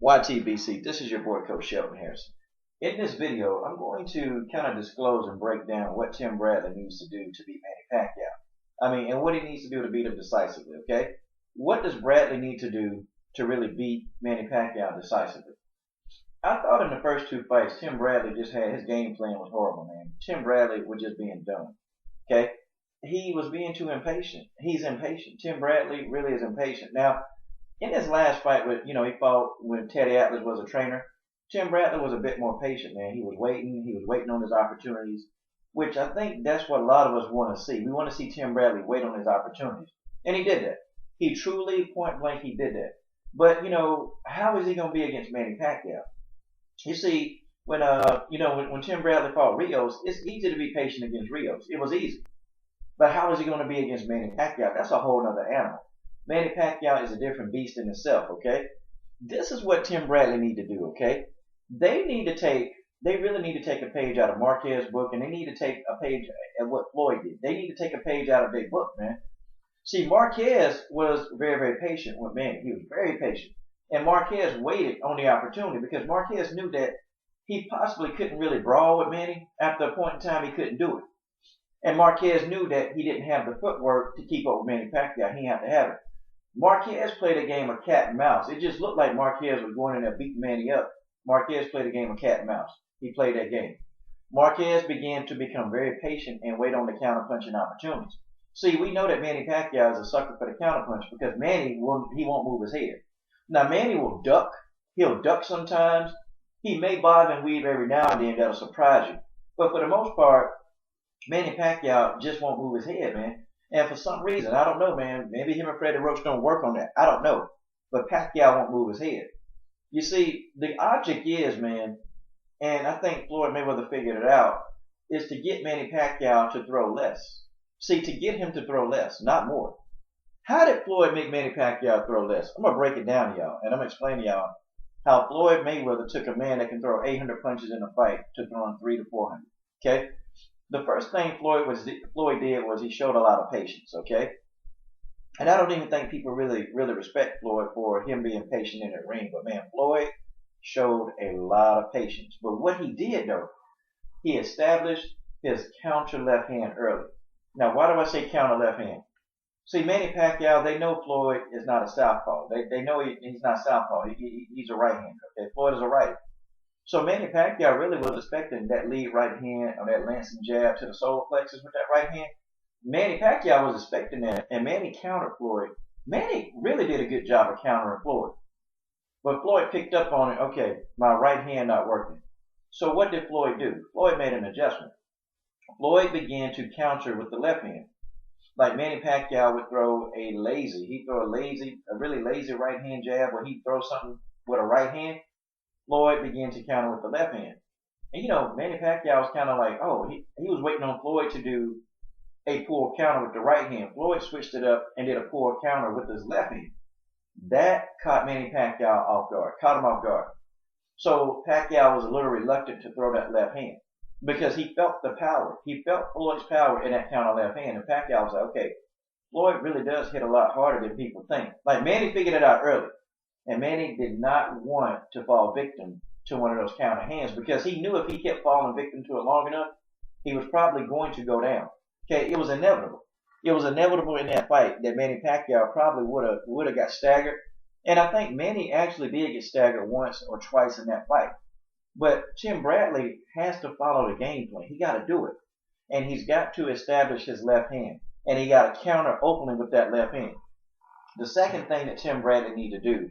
YTBC, this is your boy Coach Shelton Harrison. In this video, I'm going to kind of disclose and break down what Tim Bradley needs to do to beat Manny Pacquiao. And what he needs to do to beat him decisively, okay? What does Bradley need to do to really beat Manny Pacquiao decisively? I thought in the first two fights, Tim Bradley just had his game plan was horrible, man. Tim Bradley was just being dumb, okay? He was being too impatient. He's impatient. Tim Bradley really is impatient. Now, in his last fight with, he fought when Teddy Atlas was a trainer, Tim Bradley was a bit more patient, man. He was waiting on his opportunities, which I think that's what a lot of us want to see. We want to see Tim Bradley wait on his opportunities. And he did that. He truly, point blank, he did that. But, how is he going to be against Manny Pacquiao? You see, when Tim Bradley fought Rios, it's easy to be patient against Rios. It was easy. But how is he going to be against Manny Pacquiao? That's a whole other animal. Manny Pacquiao is a different beast in itself, okay? This is what Tim Bradley need to do, okay? They really need to take a page out of Marquez's book, and they need to take a page at what Floyd did. They need to take a page out of their book, man. See, Marquez was very, very patient with Manny. He was very patient. And Marquez waited on the opportunity because Marquez knew that he possibly couldn't really brawl with Manny. After a point in time, he couldn't do it. And Marquez knew that he didn't have the footwork to keep up with Manny Pacquiao. He had to have it. Marquez played a game of cat and mouse. It just looked like Marquez was going in there beating Manny up. Marquez played a game of cat and mouse. He played that game. Marquez began to become very patient and wait on the counter-punching opportunities. See, we know that Manny Pacquiao is a sucker for the counter-punch because Manny, he won't move his head. Now, Manny will duck. He'll duck sometimes. He may bob and weave every now and then. That'll surprise you. But for the most part, Manny Pacquiao just won't move his head, man. And for some reason, I don't know, man, maybe him and Freddie Roach don't work on that. I don't know. But Pacquiao won't move his head. You see, the object is, man, and I think Floyd Mayweather figured it out, is to get Manny Pacquiao to throw less. See, to get him to throw less, not more. How did Floyd make Manny Pacquiao throw less? I'm going to break it down to y'all, and I'm going to explain to y'all how Floyd Mayweather took a man that can throw 800 punches in a fight to throwing 300 to 400, okay? The first thing Floyd did was he showed a lot of patience, okay? And I don't even think people really respect Floyd for him being patient in the ring. But, man, Floyd showed a lot of patience. But what he did, though, he established his counter left hand early. Now, why do I say counter left hand? See, Manny Pacquiao, they know Floyd is not a southpaw. They know he's not southpaw. He's a right-hander, okay? Floyd is a righty. So Manny Pacquiao really was expecting that lead right hand or that lancing jab to the solar plexus with that right hand. Manny Pacquiao was expecting that, and Manny countered Floyd. Manny really did a good job of countering Floyd. But Floyd picked up on it, okay, my right hand not working. So what did Floyd do? Floyd made an adjustment. Floyd began to counter with the left hand. Like Manny Pacquiao would throw he'd throw a really lazy right hand jab where he'd throw something with a right hand. Floyd began to counter with the left hand. And Manny Pacquiao was kind of like, he was waiting on Floyd to do a pull counter with the right hand. Floyd switched it up and did a pull counter with his left hand. That caught Manny Pacquiao off guard, caught him off guard. So Pacquiao was a little reluctant to throw that left hand because he felt the power. He felt Floyd's power in that counter left hand. And Pacquiao was like, okay, Floyd really does hit a lot harder than people think. Like Manny figured it out early. And Manny did not want to fall victim to one of those counter hands because he knew if he kept falling victim to it long enough, he was probably going to go down. Okay, it was inevitable. It was inevitable in that fight that Manny Pacquiao probably would have got staggered. And I think Manny actually did get staggered once or twice in that fight. But Tim Bradley has to follow the game plan. He got to do it. And he's got to establish his left hand. And he got to counter openly with that left hand. The second thing that Tim Bradley needs to do,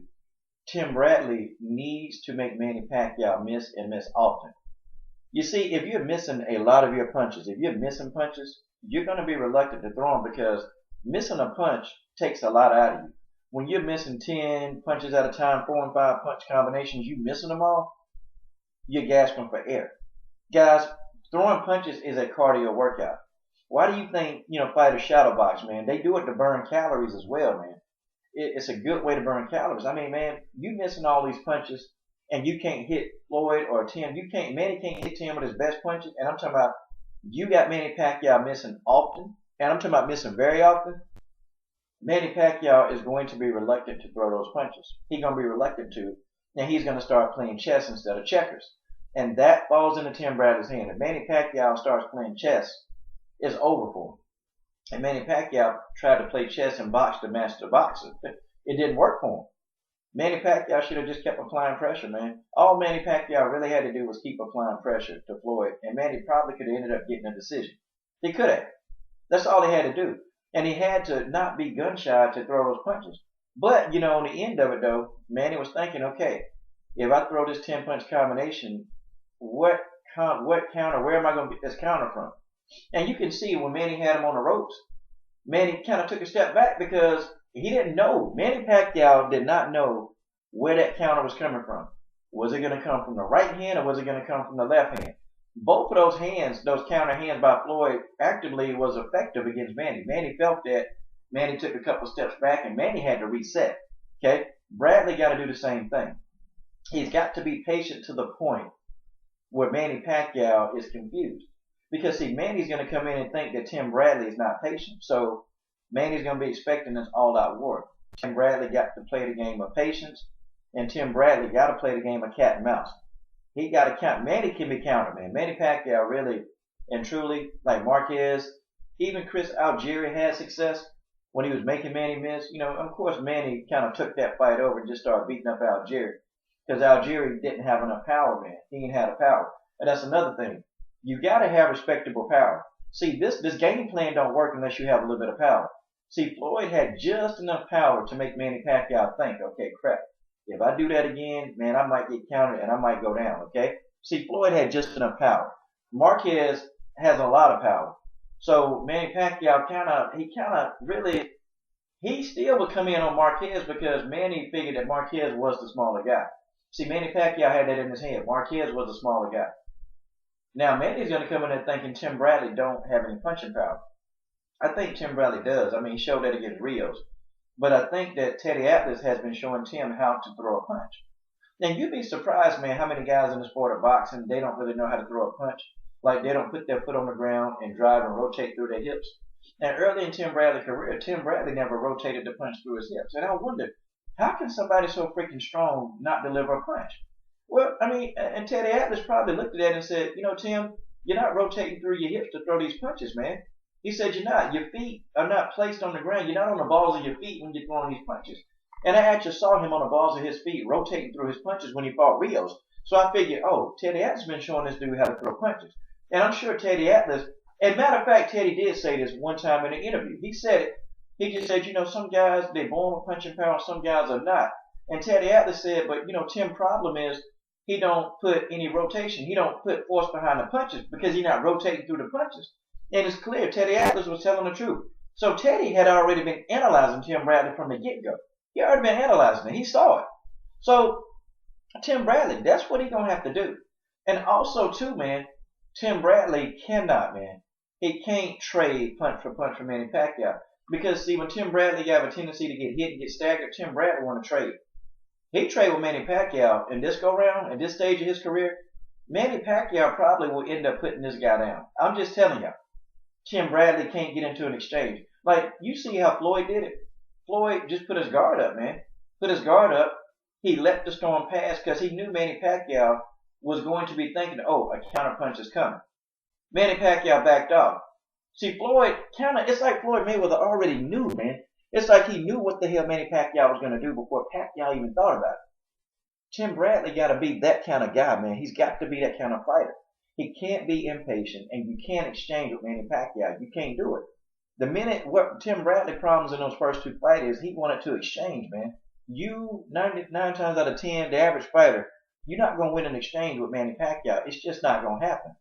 Tim Bradley needs to make Manny Pacquiao miss and miss often. You see, if you're missing a lot of your punches, if you're missing punches, you're going to be reluctant to throw them because missing a punch takes a lot out of you. When you're missing 10 punches at a time, 4 and 5 punch combinations, you missing them all, you're gasping for air. Guys, throwing punches is a cardio workout. Why do you think, fighters shadow box, man? They do it to burn calories as well, man. It's a good way to burn calories. I mean, man, you missing all these punches and you can't hit Floyd or Tim. Manny can't hit Tim with his best punches. And I'm talking about you got Manny Pacquiao missing often. And I'm talking about missing very often. Manny Pacquiao is going to be reluctant to throw those punches. He's going to be reluctant to Now he's going to start playing chess instead of checkers. And that falls into Tim Bradley's hand. If Manny Pacquiao starts playing chess, it's over for him. And Manny Pacquiao tried to play chess and box to master boxer. It didn't work for him. Manny Pacquiao should have just kept applying pressure, man. All Manny Pacquiao really had to do was keep applying pressure to Floyd, and Manny probably could have ended up getting a decision. He could have. That's all he had to do. And he had to not be gun shy to throw those punches. But, you know, on the end of it, though, Manny was thinking, okay, if I throw this 10-punch combination, what counter, where am I going to get this counter from? And you can see when Manny had him on the ropes, Manny kind of took a step back because he didn't know. Manny Pacquiao did not know where that counter was coming from. Was it going to come from the right hand or was it going to come from the left hand? Both of those hands, those counter hands by Floyd, actively was effective against Manny. Manny felt that. Manny took a couple steps back and Manny had to reset. Okay? Bradley got to do the same thing. He's got to be patient to the point where Manny Pacquiao is confused. Because, see, Manny's going to come in and think that Tim Bradley is not patient. So, Manny's going to be expecting this all-out war. Tim Bradley got to play the game of patience, and Tim Bradley got to play the game of cat and mouse. He got to count. Manny can be countered, man. Manny Pacquiao really and truly, like Marquez, even Chris Algieri had success when he was making Manny miss. You know, of course, Manny kind of took that fight over and just started beating up Algieri. Because Algieri didn't have enough power, man. He ain't had a power. And that's another thing. You got to have respectable power. See, this game plan don't work unless you have a little bit of power. See, Floyd had just enough power to make Manny Pacquiao think, okay, crap, if I do that again, man, I might get countered and I might go down, okay? See, Floyd had just enough power. Marquez has a lot of power. So Manny Pacquiao he still would come in on Marquez because Manny figured that Marquez was the smaller guy. See, Manny Pacquiao had that in his head. Marquez was the smaller guy. Now, Manny's going to come in there thinking Tim Bradley don't have any punching power. I think Tim Bradley does. I mean, he showed that against Rios. But I think that Teddy Atlas has been showing Tim how to throw a punch. Now, you'd be surprised, man, how many guys in the sport of boxing, they don't really know how to throw a punch. Like, they don't put their foot on the ground and drive and rotate through their hips. And early in Tim Bradley's career, Tim Bradley never rotated the punch through his hips. And I wondered, how can somebody so freaking strong not deliver a punch? Well, I mean, and Teddy Atlas probably looked at that and said, you know, Tim, you're not rotating through your hips to throw these punches, man. He said, you're not. Your feet are not placed on the ground. You're not on the balls of your feet when you're throwing these punches. And I actually saw him on the balls of his feet rotating through his punches when he fought Rios. So I figured, oh, Teddy Atlas has been showing this dude how to throw punches. And I'm sure Teddy Atlas, and matter of fact, Teddy did say this one time in an interview. He said it. He just said, you know, some guys, they're born with punching power, some guys are not. And Teddy Atlas said, but, you know, Tim's problem is he don't put any rotation. He don't put force behind the punches because he's not rotating through the punches. And it's clear Teddy Atlas was telling the truth. So Teddy had already been analyzing Tim Bradley from the get-go. He already been analyzing it. He saw it. So Tim Bradley, that's what he's going to have to do. And also, too, man, Tim Bradley cannot, man. He can't trade punch for punch from Manny Pacquiao. Because, see, when Tim Bradley have a tendency to get hit and get staggered, Tim Bradley want to trade. He trade with Manny Pacquiao in this go-round, in this stage of his career. Manny Pacquiao probably will end up putting this guy down. I'm just telling y'all. Tim Bradley can't get into an exchange. Like, you see how Floyd did it. Floyd just put his guard up, man. Put his guard up. He let the storm pass because he knew Manny Pacquiao was going to be thinking, oh, a counterpunch is coming. Manny Pacquiao backed off. See, Floyd it's like Floyd Mayweather already knew, man. It's like he knew what the hell Manny Pacquiao was going to do before Pacquiao even thought about it. Tim Bradley got to be that kind of guy, man. He's got to be that kind of fighter. He can't be impatient, and you can't exchange with Manny Pacquiao. You can't do it. The minute what Tim Bradley problems in those first two fights is he wanted to exchange, man. You, 99 times out of 10, the average fighter, you're not going to win an exchange with Manny Pacquiao. It's just not going to happen.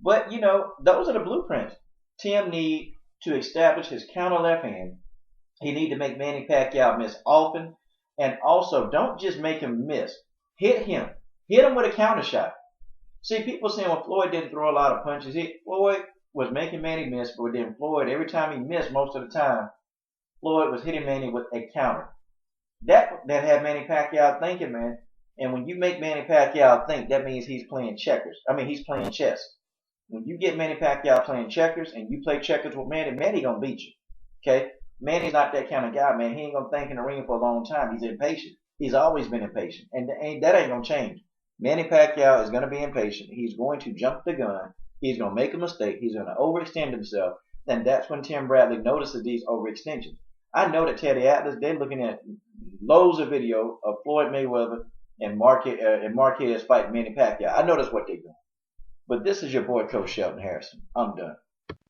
But, you know, those are the blueprints. Tim need to establish his counter left hand. He need to make Manny Pacquiao miss often. And also, don't just make him miss. Hit him. Hit him with a counter shot. See, people saying, well, Floyd didn't throw a lot of punches. Floyd was making Manny miss, but then Floyd, every time he missed, most of the time, Floyd was hitting Manny with a counter. That had Manny Pacquiao thinking, man. And when you make Manny Pacquiao think, that means he's playing checkers. I mean, he's playing chess. When you get Manny Pacquiao playing checkers and you play checkers with Manny, Manny gonna beat you. Okay? Manny's not that kind of guy, man. He ain't gonna think in the ring for a long time. He's impatient. He's always been impatient, and that ain't gonna change. Manny Pacquiao is gonna be impatient. He's going to jump the gun. He's gonna make a mistake. He's gonna overextend himself. And that's when Tim Bradley notices these overextensions. I know that Teddy Atlas, they're looking at loads of video of Floyd Mayweather and Marquez fighting Manny Pacquiao. I know that's what they're doing. But this is your boy, Coach Shelton Harrison. I'm done.